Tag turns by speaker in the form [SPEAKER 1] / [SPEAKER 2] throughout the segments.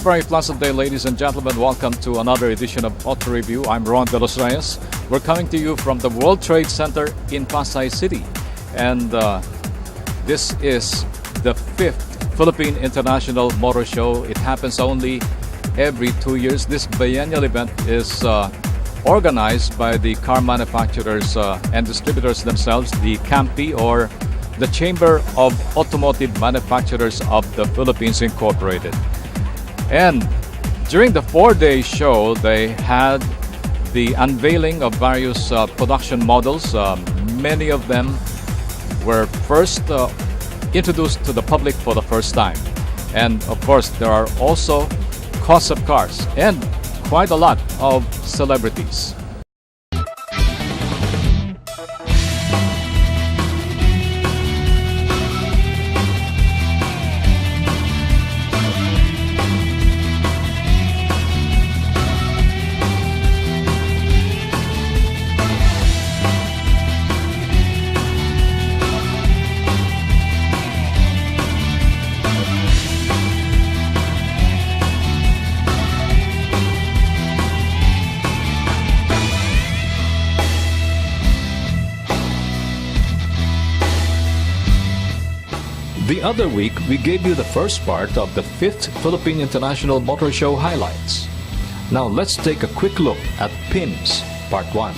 [SPEAKER 1] A very pleasant day, ladies and gentlemen. Welcome to another edition of Auto Review. I'm Ron De Los Reyes. We're coming to you from the World Trade Center in Pasay City. And this is the 5th Philippine International Motor Show. It happens only every 2 years. This biennial event is organized by the car manufacturers and distributors themselves, the CAMPI, or the Chamber of Automotive Manufacturers of the Philippines Incorporated. And during the 4-day show, they had the unveiling of various production models. Many of them were first introduced to the public for the first time. And of course, there are also concept cars and quite a lot of celebrities. The other week, we gave you the first part of the 5th Philippine International Motor Show highlights. Now let's take a quick look at PIMS Part 1.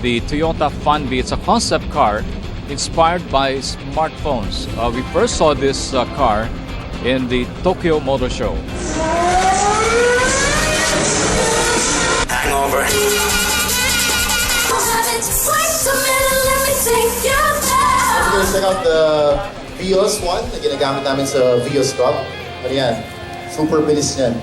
[SPEAKER 1] The Toyota Funbee. It's a concept car inspired by smartphones. We first saw this car in the Tokyo Motor Show.
[SPEAKER 2] Hangover.
[SPEAKER 3] Let's check out the Vios one na ginagamit namin sa Vios Cup. Ano yan? Super bilis yan.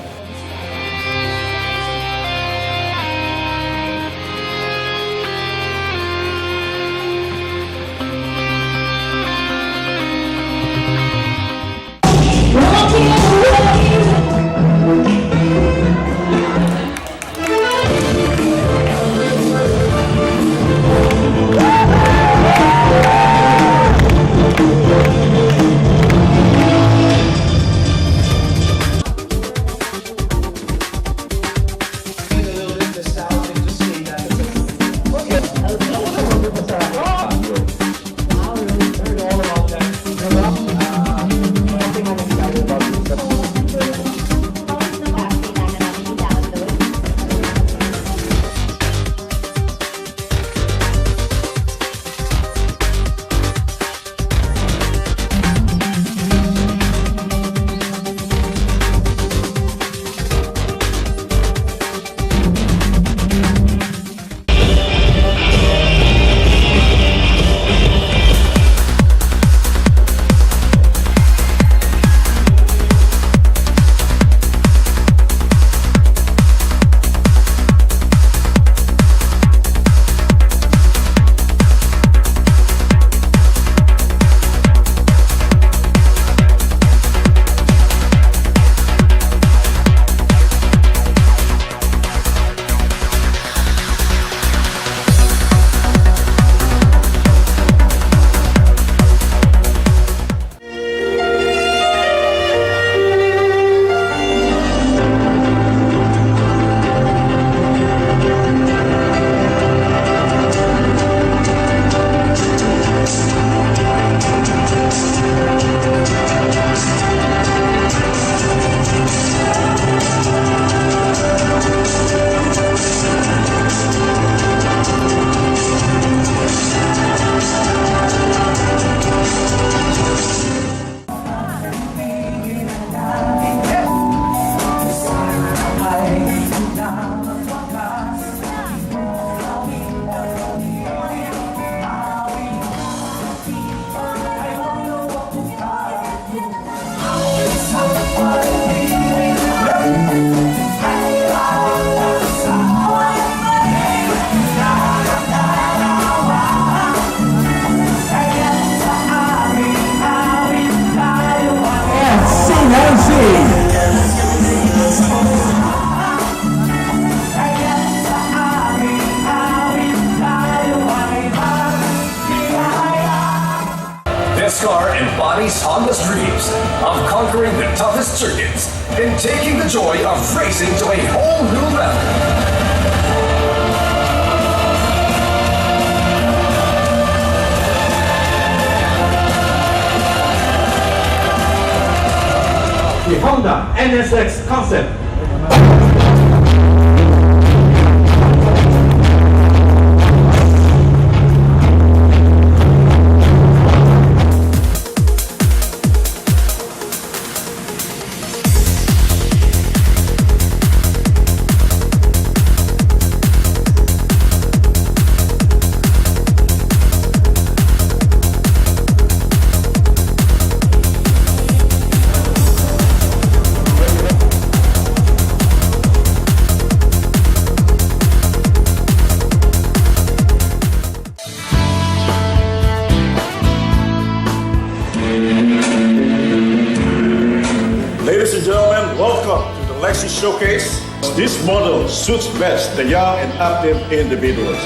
[SPEAKER 2] this car embodies Honda's dreams of conquering the toughest circuits and taking the joy of racing to a whole new level.
[SPEAKER 4] The Honda NSX concept.
[SPEAKER 5] Ladies and gentlemen, welcome to the Lexus Showcase. This model suits best the young and active individuals.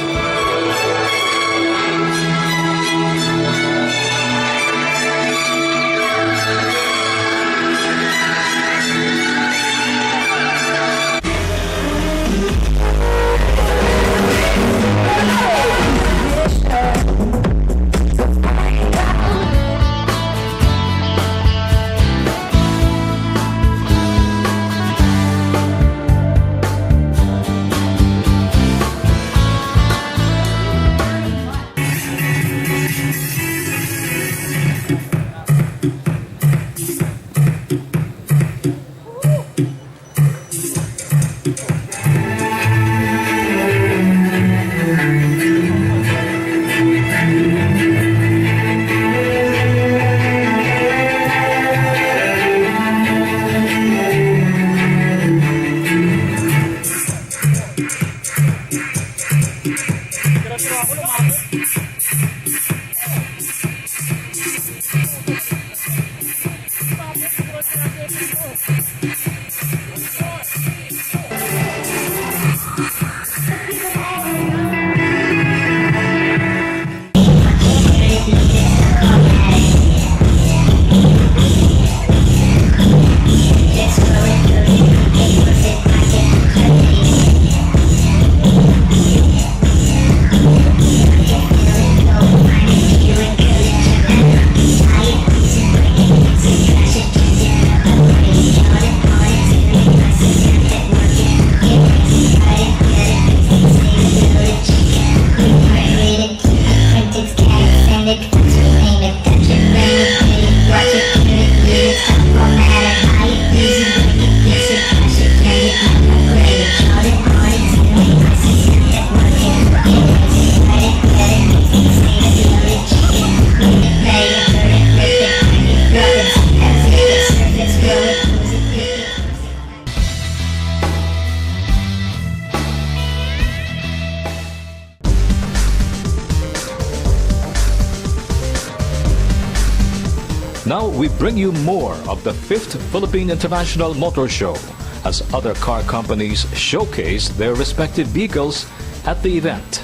[SPEAKER 1] Now we bring you more of the 5th Philippine International Motor Show as other car companies showcase their respective vehicles at the event.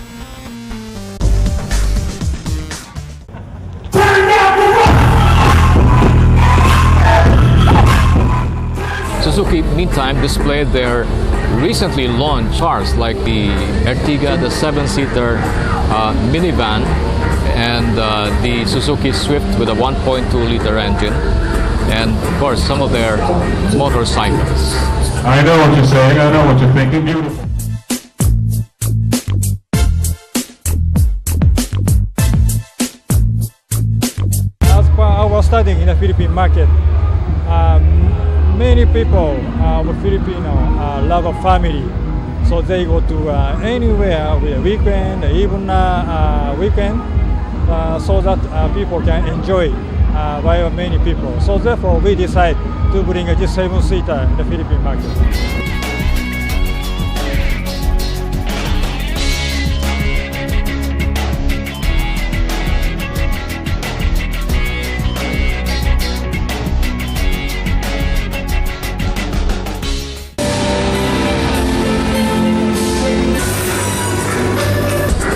[SPEAKER 1] Suzuki, meantime, displayed their recently launched cars like the Ertiga, the 7-seater minivan, and the Suzuki Swift with a 1.2-liter engine, and of course some of their motorcycles.
[SPEAKER 6] I know what you're saying, I know what you're thinking. Beautiful.
[SPEAKER 7] As per our studying in the Philippine market, many people Filipino love a family, so they go to anywhere with a weekend, even weekend, so that people can enjoy by many people. So therefore, we decide to bring a 7-seater in the Philippine market.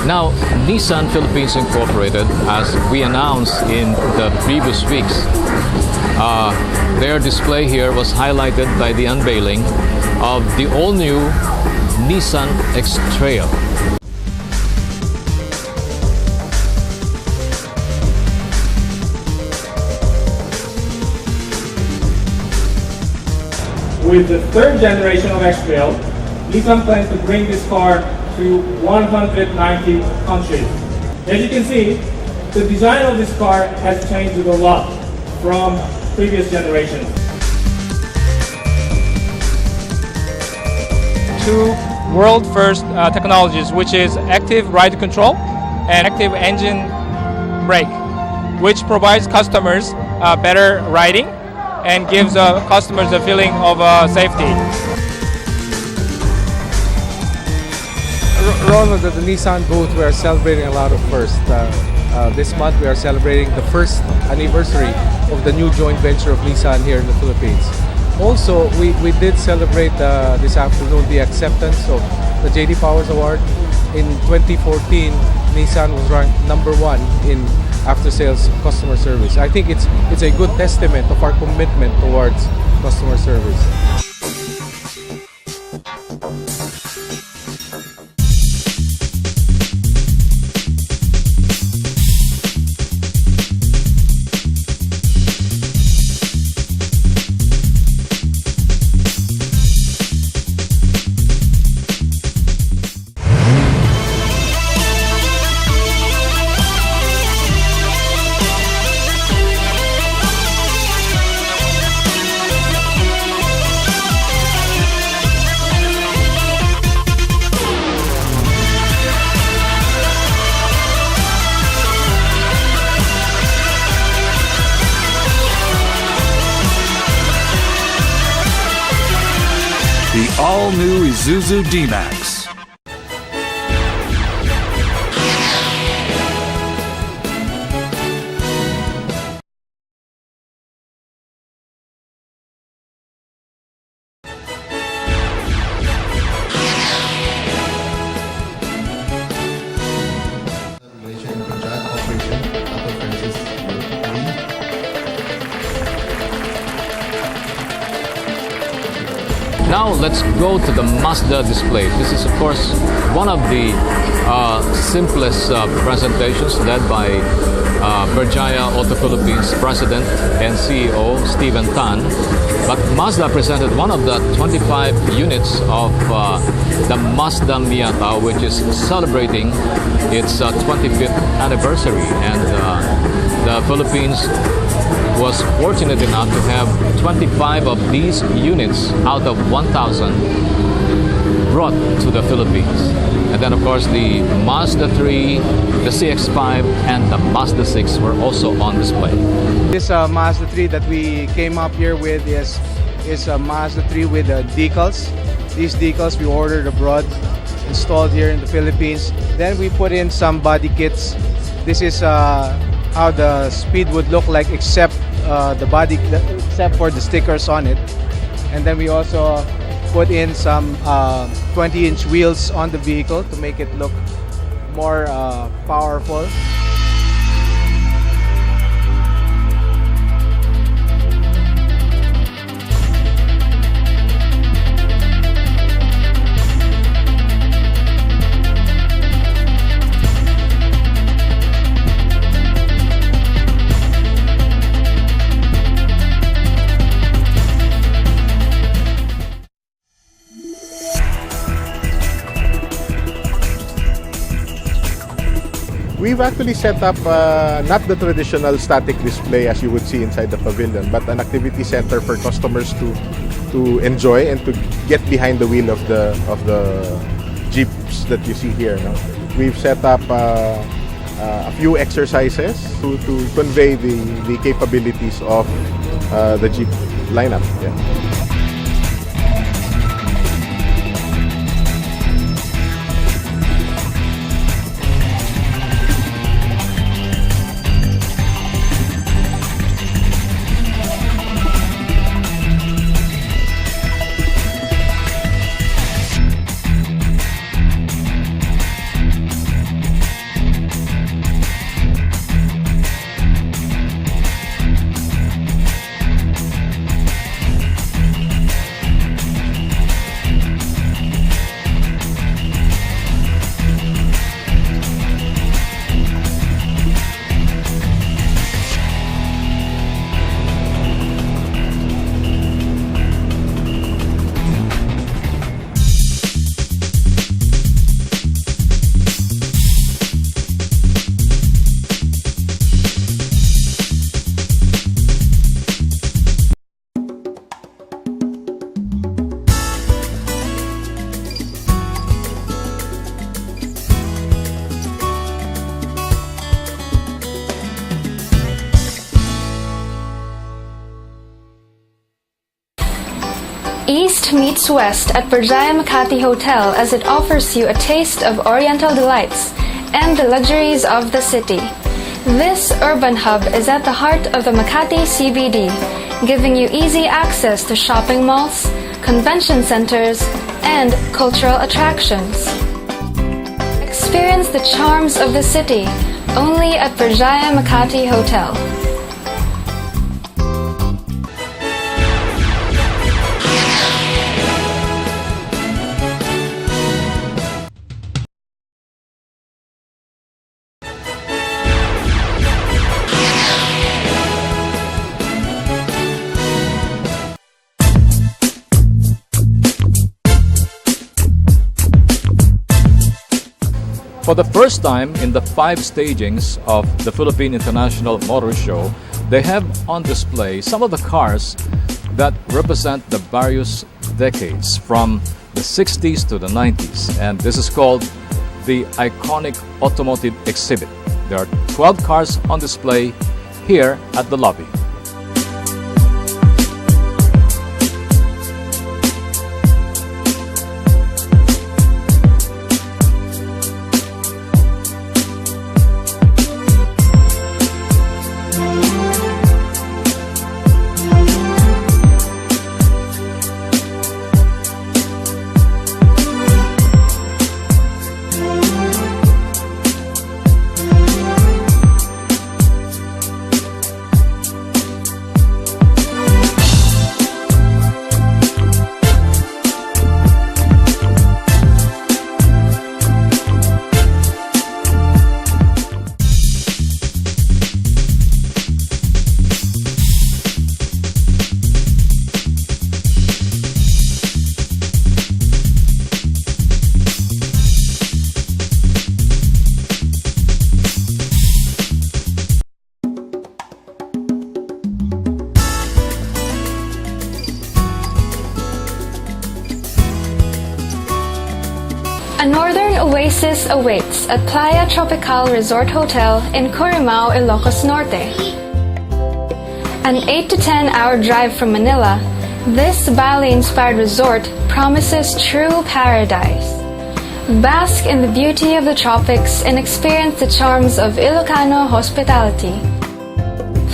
[SPEAKER 1] Now, Nissan Philippines Incorporated, as we announced in the previous weeks, their display here was highlighted by the unveiling of the all-new Nissan X-Trail.
[SPEAKER 8] With the third generation of X-Trail, Nissan plans to bring this car to 190 countries. As you can see, the design of this car has changed a lot from previous generations. Two world first technologies, which is active ride control and active engine brake, which provides customers better riding and gives customers a feeling of safety.
[SPEAKER 9] Ronald, at the Nissan booth, we are celebrating a lot of firsts. This month, we are celebrating the first anniversary of the new joint venture of Nissan here in the Philippines. Also, we did celebrate this afternoon the acceptance of the J.D. Powers Award. In 2014, Nissan was ranked #1 in after-sales customer service. I think it's a good testament of our commitment towards customer service.
[SPEAKER 10] The all-new Isuzu D-Max.
[SPEAKER 1] Now let's go to the Mazda display. This is of course one of the simplest presentations led by Berjaya Auto Philippines President and CEO Steven Tan. But Mazda presented one of the 25 units of the Mazda Miata, which is celebrating its 25th anniversary, and the Philippines was fortunate enough to have 25 of these units out of 1,000 brought to the Philippines. And then of course the Mazda 3, the CX-5 and the Mazda 6 were also on display.
[SPEAKER 9] This Mazda 3 that we came up here with is a Mazda 3 with decals. These decals we ordered abroad, installed here in the Philippines. Then we put in some body kits. This is how the Speed would look like, except the body, except for the stickers on it. And then we also put in some 20-inch wheels on the vehicle to make it look more powerful.
[SPEAKER 11] We've actually set up not the traditional static display as you would see inside the pavilion, but an activity center for customers to enjoy and to get behind the wheel of the Jeeps that you see here. No? We've set up a few exercises to convey the capabilities of the Jeep lineup. Yeah.
[SPEAKER 12] East meets West at Berjaya Makati Hotel as it offers you a taste of Oriental delights and the luxuries of the city. This urban hub is at the heart of the Makati CBD, giving you easy access to shopping malls, convention centers, and cultural attractions. Experience the charms of the city only at Berjaya Makati Hotel.
[SPEAKER 1] For the first time in the 5 stagings of the Philippine International Motor Show, they have on display some of the cars that represent the various decades from the 60s to the 90s. And this is called the Iconic Automotive Exhibit. There are 12 cars on display here at the lobby.
[SPEAKER 12] A northern oasis awaits at Playa Tropical Resort Hotel in Corimao, Ilocos Norte. An 8 to 10 hour drive from Manila, this Bali-inspired resort promises true paradise. Bask in the beauty of the tropics and experience the charms of Ilocano hospitality.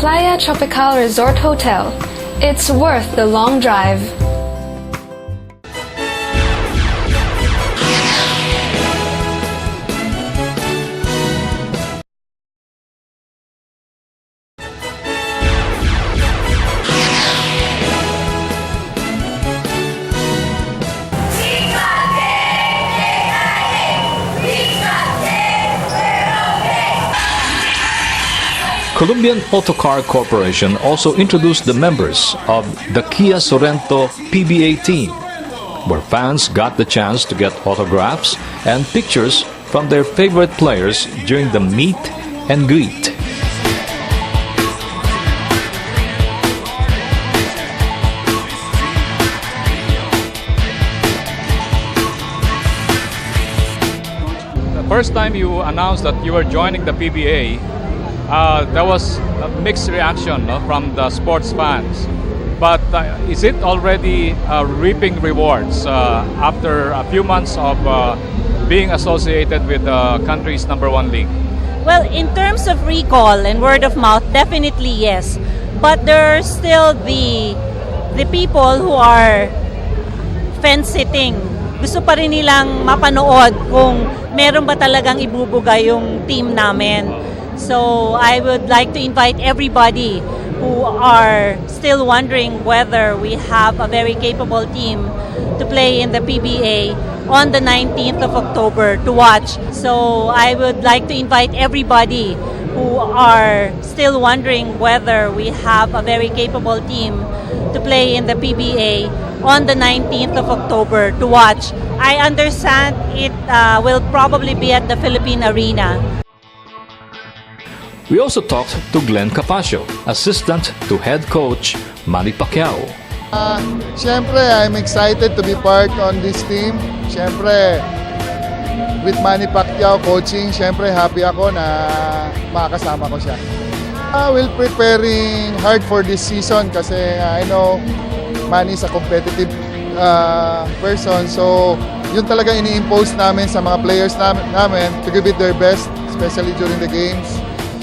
[SPEAKER 12] Playa Tropical Resort Hotel. It's worth the long drive.
[SPEAKER 1] Colombian Autocar Corporation also introduced the members of the Kia Sorento PBA team, where fans got the chance to get autographs and pictures from their favorite players during the meet and greet. The first time you announced that you were joining the PBA, there was a mixed reaction, no, from the sports fans. But is it already reaping rewards after a few months of being associated with the country's #1 league?
[SPEAKER 13] Well, in terms of recall and word of mouth, definitely yes. But there are still the people who are fence-sitting. Gusto pa rin nilang mapanood kung meron ba talagang ibubuga yung team namin. So I would like to invite everybody who are still wondering whether we have a very capable team to play in the PBA on the 19th of October to watch. So I would like to invite everybody who are still wondering whether we have a very capable team to play in the PBA on the 19th of October to watch. I understand it will probably be at the Philippine Arena.
[SPEAKER 1] We also talked to Glenn Capascio, assistant to head coach Manny Pacquiao.
[SPEAKER 14] Siyempre, I'm excited to be part on this team. Siyempre, with Manny Pacquiao coaching, siyempre happy ako na makakasama ko siya. We're preparing hard for this season kasi I know Manny is a competitive person. So, yun talaga ini-impose namin sa mga players namin to give it their best, especially during the games.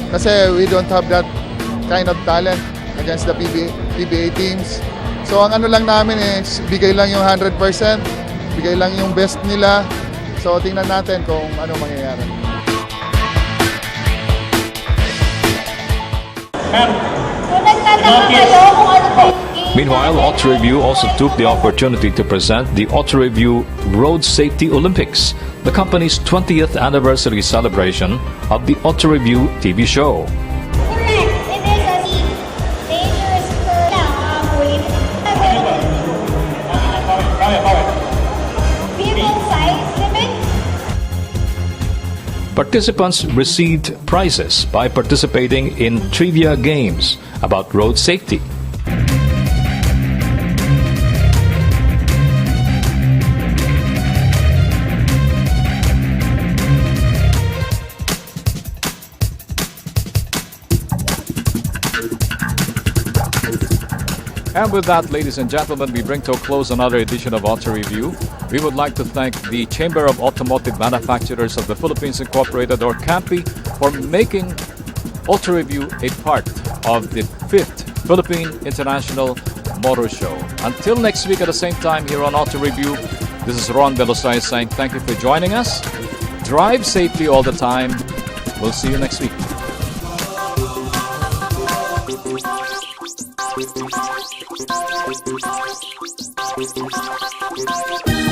[SPEAKER 14] Kasi we don't have that kind of talent against the PBA teams. So, ang ano lang namin is bigay lang yung 100%, bigay lang yung best nila. So, tingnan natin kung ano mangyayari.
[SPEAKER 1] Meanwhile, Auto Review also took the opportunity to present the Auto Review Road Safety Olympics, the company's 20th anniversary celebration of the Auto Review TV show. Participants received prizes by participating in trivia games about road safety. And with that, ladies and gentlemen, we bring to a close another edition of Auto Review. We would like to thank the Chamber of Automotive Manufacturers of the Philippines Incorporated, or CAMPI, for making Auto Review a part of the 5th Philippine International Motor Show. Until next week at the same time here on Auto Review, this is Ron De Los Reyes saying thank you for joining us. Drive safely all the time. We'll see you next week.
[SPEAKER 15] We'll be right back.